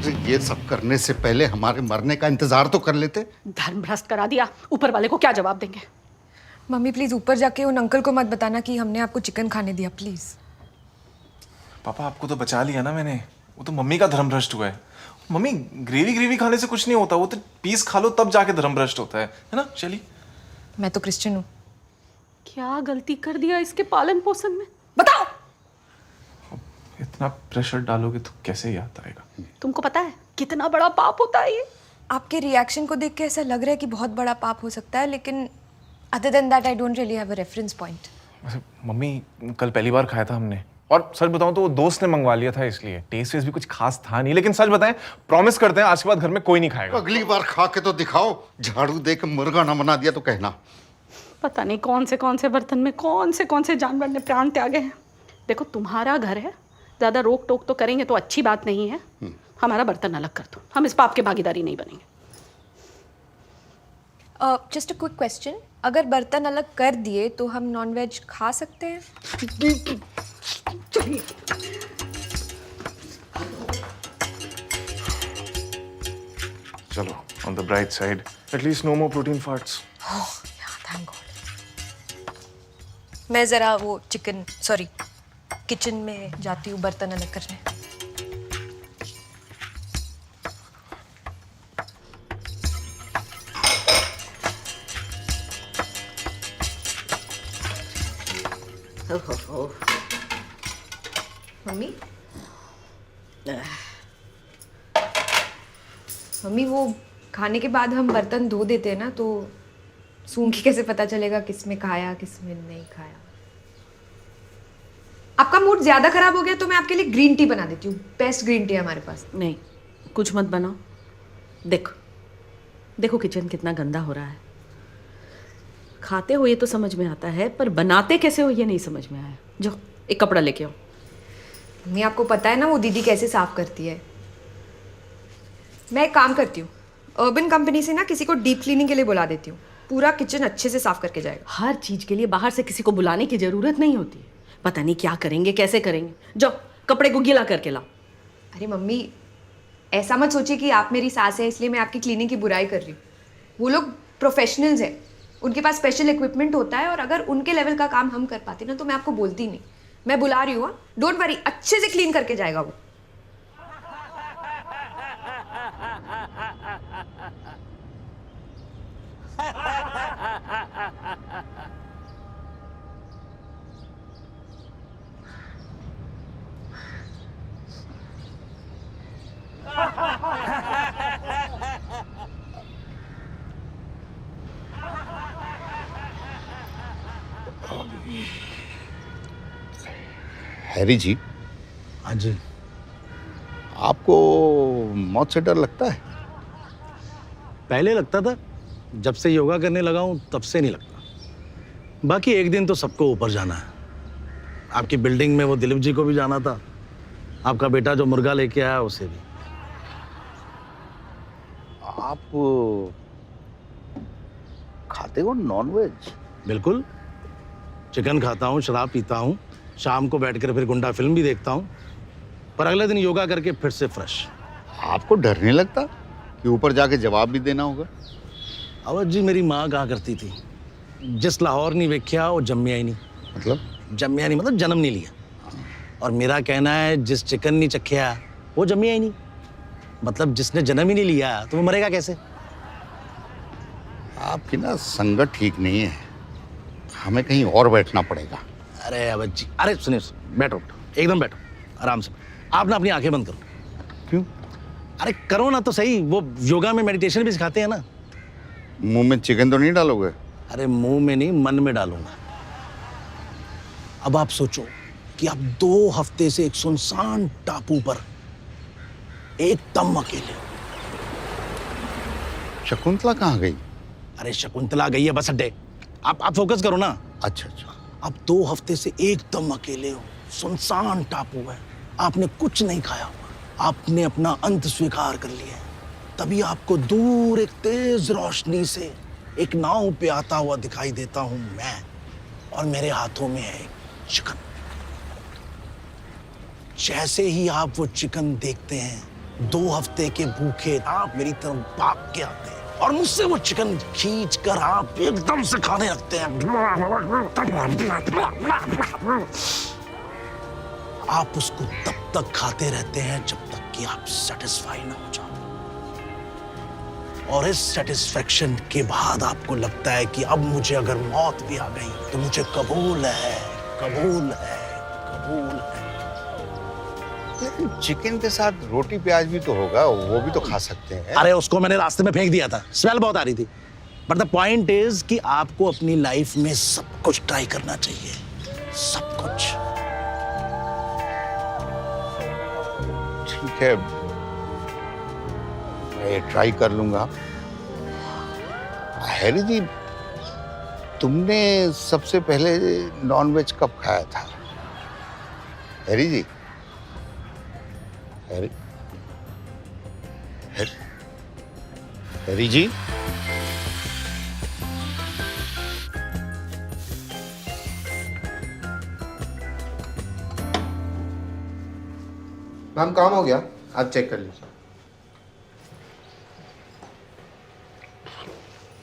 अरे ये सब करने से पहले हमारे मरने का इंतजार तो कर लेते। धर्म भ्रष्ट करा दिया, ऊपर वाले को क्या जवाब देंगे? मम्मी प्लीज ऊपर जाके उन अंकल को मत बताना कि हमने आपको चिकन खाने दिया, प्लीज। पापा आपको तो बचा लिया ना मैंने। वो तो मम्मी का धर्म भ्रष्ट हुआ है। मम्मी ग्रेवी ग्रेवी खाने से कुछ नहीं होता, वो तो पीस खा लो तब जाके धर्म भ्रष्ट होता है ना शैली? मैं तो क्रिश्चियन हूँ। क्या गलती कर दिया इसके पालन पोषण में, बताओ। इतना प्रेशर डालोगे तो कैसे याद आएगा? तुमको पता है कितना बड़ा पाप होता है ये? आपके रिएक्शन को देख के ऐसा लग रहा है कि बहुत बड़ा पाप हो सकता है, लेकिन other than that I don't really have a reference point. वैसे मम्मी कल पहली बार खाया था हमने, और सच बताऊं तो वो दोस्त ने मंगवा लिया था, इसलिए टेस्ट वेस्ट भी कुछ खास था नहीं। लेकिन सच बताएं, प्रॉमिस करते हैं आज के बाद घर में कोई नहीं खाएगा। अगली बार खा के तो दिखाओ, झाड़ू दे के मुर्गा ना बना दिया तो कहना। पता नहीं कौन से बर्तन में कौन से जानवर ने प्राण त्यागे हैं। देखो तुम्हारा घर है, ज्यादा रोक टोक तो करेंगे तो अच्छी बात नहीं है। हमारा बर्तन अलग कर दो, हम इस पाप के भागीदारी नहीं बनेंगे। जस्ट अ क्विक क्वेश्चन, अगर बर्तन अलग कर दिए तो हम नॉनवेज खा सकते हैं? चलिए। चलो, on the bright side, at least no more protein farts. Thank God. मैं जरा वो किचन में जाती हूँ बर्तन अलग करने। मम्मी मम्मी वो खाने के बाद हम बर्तन धो देते हैं ना, तो सूंघ के कैसे पता चलेगा किसमें खाया किसमें नहीं खाया? आपका मूड ज्यादा खराब हो गया तो मैं आपके लिए ग्रीन टी बना देती हूँ। बेस्ट ग्रीन टी है हमारे पास। नहीं, कुछ मत बनाओ। देखो किचन कितना गंदा हो रहा है। खाते हो ये तो समझ में आता है, पर बनाते कैसे हो ये नहीं समझ में आया। जो एक कपड़ा लेके आओ। मम्मी आपको पता है ना वो दीदी कैसे साफ करती है। मैं एक काम करती हूँ, अर्बन कंपनी से ना किसी को डीप क्लीनिंग के लिए बुला देती हूँ, पूरा किचन अच्छे से साफ करके जाएगा। हर चीज के लिए बाहर से किसी को बुलाने की जरूरत नहीं होती। पता नहीं क्या करेंगे कैसे करेंगे। जाओ कपड़े को गीला करके लाओ। अरे मम्मी ऐसा मत सोचिए कि आप मेरी सास है इसलिए मैं आपकी क्लीनिंग की बुराई कर रही हूँ। वो लोग प्रोफेशनल्स हैं, उनके पास स्पेशल इक्विपमेंट होता है, और अगर उनके लेवल का काम हम कर पाते ना तो मैं आपको बोलती नहीं। मैं बुला रही हूँ, डोंट वरी, अच्छे से क्लीन करके जाएगा वो। हैरी जी। हाँ जी। आपको मौत से डर लगता है? पहले लगता था, जब से योगा करने लगा हूँ तब से नहीं लगता। बाकी एक दिन तो सबको ऊपर जाना है। आपकी बिल्डिंग में वो दिलीप जी को भी जाना था, आपका बेटा जो मुर्गा लेके आया उसे भी। आप खाते हो नॉनवेज? बिल्कुल, चिकन खाता हूँ, शराब पीता हूँ, शाम को बैठकर फिर गुंडा फिल्म भी देखता हूँ, पर अगले दिन योगा करके फिर से फ्रेश। आपको डर नहीं लगता कि ऊपर जाके जवाब भी देना होगा? अवध जी, मेरी माँ कहा करती थी, जिस लाहौर नहीं वेख्या वो जम्मिया ही नहीं। मतलब? जम्मिया नहीं मतलब जन्म नहीं लिया। और मेरा कहना है जिस चिकन नहीं चखिया वो जम्मिया ही नहीं, मतलब जिसने जन्म ही नहीं लिया तो वो मरेगा कैसे? आपकी ना संगत ठीक नहीं है, हमें कहीं और बैठना पड़ेगा। अरे अवध जी, अरे सुनिए, बैठो एकदम बैठो आराम से। आप ना अपनी आंखें बंद करो। क्यों? अरे करो ना तो सही, वो योगा में मेडिटेशन भी सिखाते हैं ना। मुंह में चिकन तो नहीं डालोगे? अरे मुंह में नहीं, मन में डालूंगा। अब आप सोचो कि आप 2 हफ्ते से एक सुनसान टापू पर एकदम अकेले हो। शकुंतला कहाँ गई? अरे शकुंतला गई है बस अड्डे। आप फोकस करो ना। अच्छा अच्छा। आप 2 हफ्ते से एकदम अकेले हो, सुनसान टापू है, आपने कुछ नहीं खाया हुआ, आपने अपना अंत स्वीकार कर लिया है। तभी आपको दूर एक तेज रोशनी से एक नाव पे आता हुआ दिखाई देता हूं मैं, और मेरे हाथों में है चिकन। जैसे ही आप वो चिकन देखते हैं, 2 हफ्ते के भूखे आप मेरी तरफ भाग के आते हैं और मुझसे वो चिकन खींच कर आप एकदम से खाने लगते हैं। आप उसको तब तक खाते रहते हैं जब तक कि आप सेटिस्फाई ना हो जाओ, और इस सेटिस्फेक्शन के बाद आपको लगता है कि अब मुझे अगर मौत भी आ गई तो मुझे कबूल है, कबूल है, कबूल है। चिकन के साथ रोटी प्याज भी तो होगा, वो भी तो खा सकते हैं। अरे उसको मैंने रास्ते में फेंक दिया था, स्मेल बहुत आ रही थी। बट द पॉइंट इज कि आपको अपनी लाइफ में सब कुछ ट्राई करना चाहिए, सब कुछ। ठीक है, मैं ट्राई कर लूंगा। हैरी जी, तुमने सबसे पहले नॉनवेज कब खाया था? हैरी जी, हैरी हैरी हैरी जी, मैम काम हो गया, आप चेक कर लीजिए।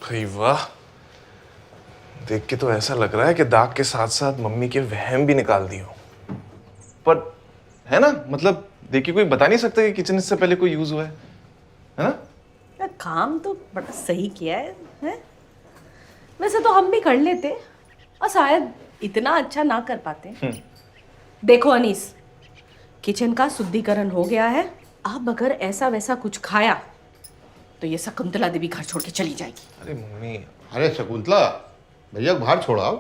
भाई वाह, देख के तो ऐसा लग रहा है कि दाग के साथ साथ मम्मी के वहम भी निकाल दिए हो। पर है ना, मतलब देख के कोई बता नहीं सकता कि किचन इससे पहले कोई यूज हुआ है ना? यार काम तो बड़ा सही किया है? वैसे तो हम भी कर लेते और शायद इतना अच्छा ना कर पाते। देखो अनीस, किचन का शुद्धिकरण हो गया है। अब अगर ऐसा वैसा कुछ खाया तो ये शकुंतला देवी घर छोड़ के चली जाएगी। अरे मम्मी, अरे शकुंतला, भैया को बाहर छोड़ाओ।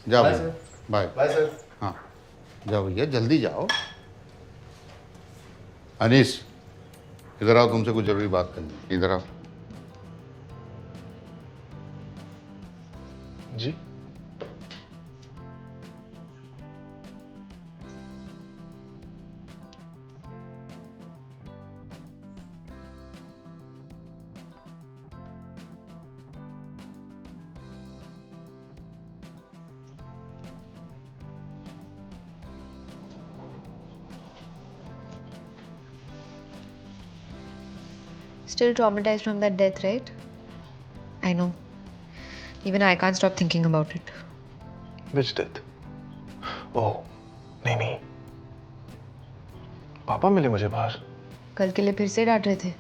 जाओ बाय भैया, सर। Bye bye sir. हाँ, जाओ भैया, जल्दी जाओ। अनीस, इधर आओ, तुमसे कुछ जरूरी बात करनी है। इधर आओ। जी Still traumatized from that death, right? I know. Even I can't stop thinking about it. Which death? ओह नहीं नहीं, पापा मिले मुझे बाहर। कल के लिए फिर से डांट रहे थे।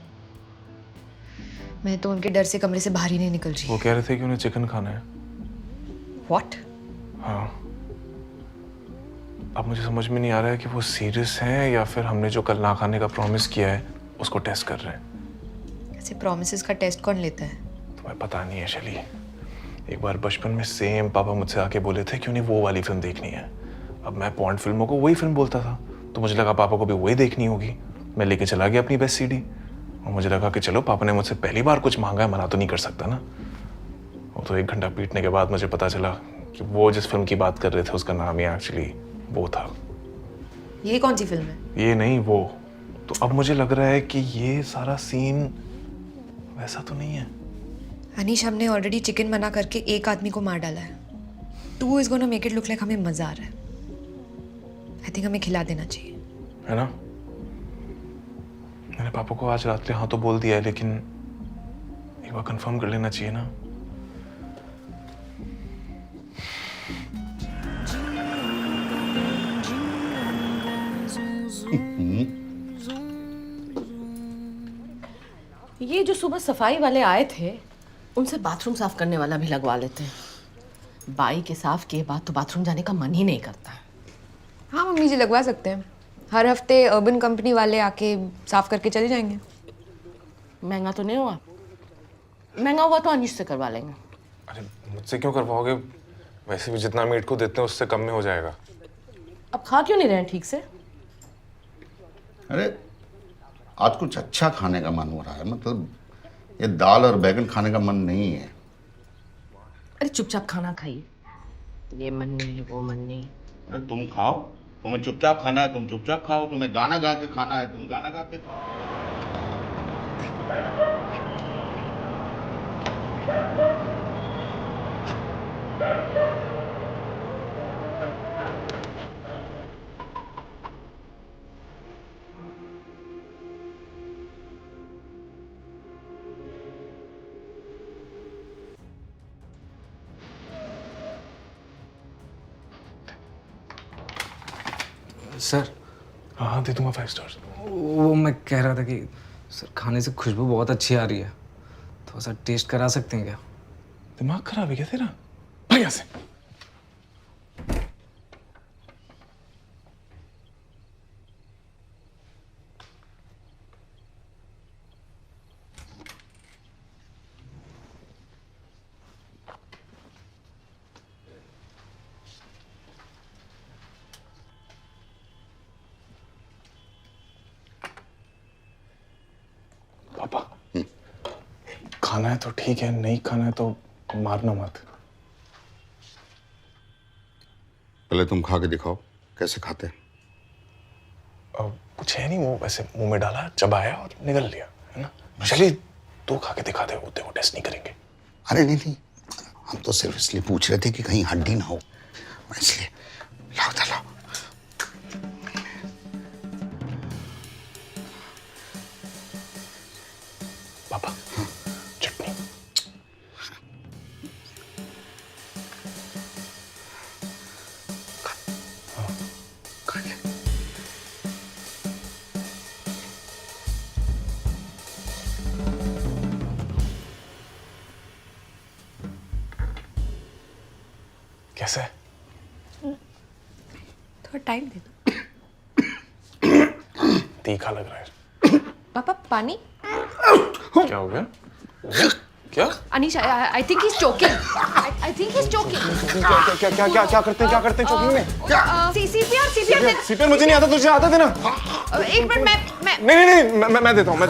मैं तो उनके डर से कमरे से बाहर ही नहीं निकल रही। वो कह रहे थे कि उन्हें चिकन खाना है। What? हाँ, अब मुझे समझ में नहीं आ रहा है कि वो सीरियस हैं या फिर हमने जो कल ना खाने का प्रॉमिस किया है उसको टेस्ट कर रहे हैं। ऐसे प्रॉमिसेस का टेस्ट कौन लेता है? तुम्हें पता नहीं है शैली, एक बार बचपन में सेम पापा मुझसे आके बोले थे कि उन्हें वो वाली फिल्म देखनी है। अब मैं पॉन्ड फिल्मों को वही फिल्म बोलता था, तो मुझे लगा पापा को भी वही देखनी होगी। मैं लेके चला गया अपनी बेस्ट सीडी और मुझे लगा कि चलो पापा ने मुझसे पहली बार कुछ मांगा है, मना तो नहीं कर सकता ना। वो तो 1 घंटा पीटने के बाद मुझे पता चला कि वो जिस फिल्म की बात कर रहे थे उसका नाम ही एक्चुअली वो था। ये कौन सी फिल्म है? ये नहीं, वो। तो अब मुझे लग रहा है कि ये सारा सीन वैसा तो नहीं है। अनीश, हमने ऑलरेडी चिकन मना करके एक आदमी को मार डाला है। 2 is gonna make it look like हमें मजा आ रहा है। आई थिंक हमें खिला देना चाहिए, है ना? मैंने पापा को आज रात्रि हाँ तो बोल दिया है, लेकिन एक बार कंफर्म कर लेना चाहिए ना। ये जो सुबह सफाई वाले आए थे उनसे बाथरूम साफ करने वाला भी लगवा लेते हैं। बाई के साफ किए बाद तो बाथरूम जाने का मन ही नहीं करता है। हाँ मम्मी जी, लगवा सकते हैं। हर हफ्ते अर्बन कंपनी वाले आके साफ करके चले जाएंगे। महंगा तो नहीं हुआ? महंगा हुआ तो अनीश से करवा लेंगे। अरे मुझसे क्यों करवाओगे? वैसे भी जितना मीट को देते हैं उससे कम में हो जाएगा। अब खा क्यों नहीं रहे हैं ठीक से? अरे आज कुछ अच्छा खाने का मन हो रहा है, मतलब ये दाल और बैगन खाने का मन नहीं है। अरे चुपचाप खाना खाइए। ये मन नहीं, वो मन नहीं। अरे तुम खाओ, तुम्हें चुपचाप खाना है तुम चुपचाप खाओ, तुम्हें गाना गा के खाना है तुम गाना गा के खाओ। सर हाँ दे दूंगा 5 स्टार्स। वो मैं कह रहा था कि सर खाने से खुशबू बहुत अच्छी आ रही है, थोड़ा सा टेस्ट करा सकते हैं क्या? दिमाग खराब है क्या तेरा? भाई यहाँ से। पापा खाना है तो ठीक है, नहीं खाना है तो मारना मत। पहले तुम खा के दिखाओ कैसे खाते हैं। कुछ है नहीं, वो वैसे मुंह में डाला, चबाया और निगल लिया, है ना। चलिए 2 खा के दिखा दे, वो देखो टेस्ट नहीं करेंगे। अरे नहीं नहीं, हम तो सिर्फ इसलिए पूछ रहे थे कि कहीं हड्डी ना हो, इसलिए। लाओ था लाओ। पापा चटनी। खा ले। कैसा है? थोड़ा टाइम दे दो। तीखा लग रहा है। पापा पानी। क्या हो गया? क्या? Anish, I think he is choking. I think he is choking. क्या करते हैं चोकिंग में? सीपीआर। सीपीआर मुझे नहीं आता, तुझे आता था ना। एक मिनट, मैं नहीं मैं देता हूँ। नहीं,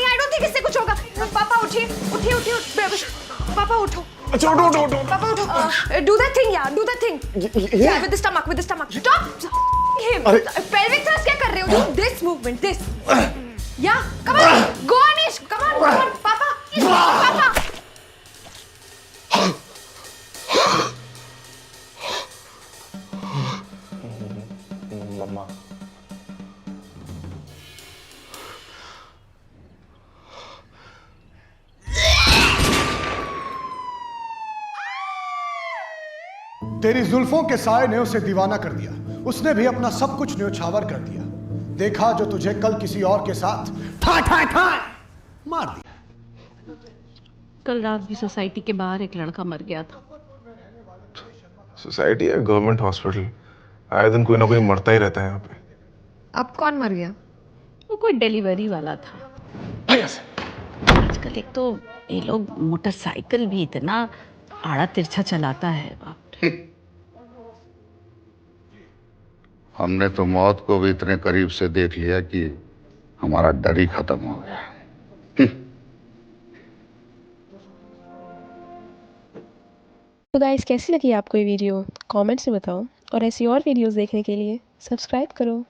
आई डोंट थिंक इससे कुछ होगा। पापा उठिए। पापा उठो। अच्छा उठो। पापा उठो। डू दैट थिंग यार, डू दैट थिंग। ये? With the stomach. Stop him. Pelvic thrust क्या कर रहे हो? Do this movement, this. या come on, go Anish, come on पापा। मम्मा तेरी जुल्फों के साए ने उसे दीवाना कर दिया। उसने भी अपना सब कुछ न्योछावर कर दिया। देखा जो तुझे कल किसी और के साथ ठाई मार दिया। कल रात भी सोसाइटी के बाहर एक लड़का मर गया था। सोसाइटी है गवर्नमेंट हॉस्पिटल, आए दिन कोई ना कोई मरता ही रहता है यहाँ पे। अब कौन मर गया? वो कोई डिलीवरी वाला था। भैया से आजकल एक तो ये लोग मोटरसाइकिल भी इतना आड़ा तिरछा चलाता है, बाप रे। हमने तो मौत को भी इतने करीब से देख लिया कि हमारा डर ही खत्म हो गया। तो गाइस, कैसी लगी आपको ये वीडियो? कमेंट्स में बताओ और ऐसी और वीडियोस देखने के लिए सब्सक्राइब करो।